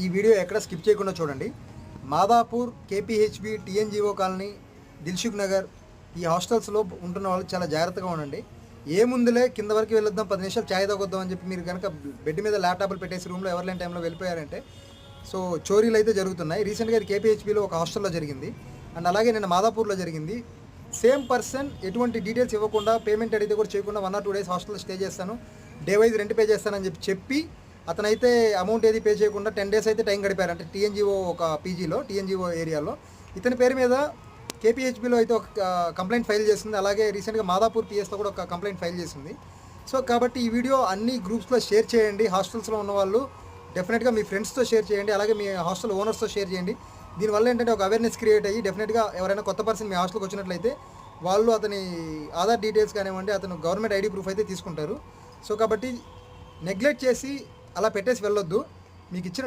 ఈ వీడియో ఎక్కడ స్కిప్ చేయకుండా చూడండి. Madhapur, KPHB, TNGO colony, Dilsukh Nagar ఈ హాస్టల్స్లో ఉంటున్న వాళ్ళు చాలా జాగ్రత్తగా ఉండండి. ఏముందులే కింద వరకు వెళ్ళొద్దాం, 10 నిమిషాలు ఛాయ్ తాగొద్దాం అని చెప్పి మీరు కనుక బెడ్ మీద ల్యాప్టాప్లు పెట్టేసి రూమ్లో ఎవరు లేని టైంలో వెళ్ళిపోయారంటే సో చోరీలు అయితే జరుగుతున్నాయి. రీసెంట్గా ఇది కేపీహెచ్బిలో ఒక హాస్టల్లో జరిగింది అండ్ అలాగే నిన్న మాదాపూర్లో జరిగింది. సేమ్ పర్సన్ ఎటువంటి డీటెయిల్స్ ఇవ్వకుండా, పేమెంట్ అడిగితే కూడా చేయకుండా 1 or 2 days హాస్టల్లో స్టే చేస్తాను, డే వైజ్ రెంట్ పే చేస్తానని చెప్పి అతనైతే అమౌంట్ ఏది పే చేయకుండా 10 days అయితే టైం గడిపారు. అంటే టీఎన్జీఓ ఒక పీజీలో, టీఎన్జీఓ ఏరియాలో ఇతని పేరు మీద కేపీహెచ్బిలో అయితే ఒక కంప్లైంట్ ఫైల్ చేసింది. అలాగే రీసెంట్గా మాదాపూర్ పిఎస్లో కూడా ఒక కంప్లైంట్ ఫైల్ చేసింది. సో కాబట్టి ఈ వీడియో అన్ని గ్రూప్స్లో షేర్ చేయండి. హాస్టల్స్లో ఉన్న వాళ్ళు డెఫినెట్గా మీ ఫ్రెండ్స్తో షేర్ చేయండి, అలాగే మీ హాస్టల్ ఓనర్స్తో షేర్ చేయండి. దీనివల్ల ఏంటంటే ఒక అవేర్నెస్ క్రియేట్ అయ్యి డెఫినెట్గా ఎవరైనా కొత్త పర్సన్ మీ హాస్టల్కి వచ్చినట్లయితే వాళ్ళు అతని ఆధార్ డీటెయిల్స్ కానివ్వండి, అతను గవర్నమెంట్ ఐడి ప్రూఫ్ అయితే తీసుకుంటారు. సో కాబట్టి నెగ్లెక్ట్ చేసి అలా పెట్టేసి వెళ్ళొద్దు. మీకు ఇచ్చిన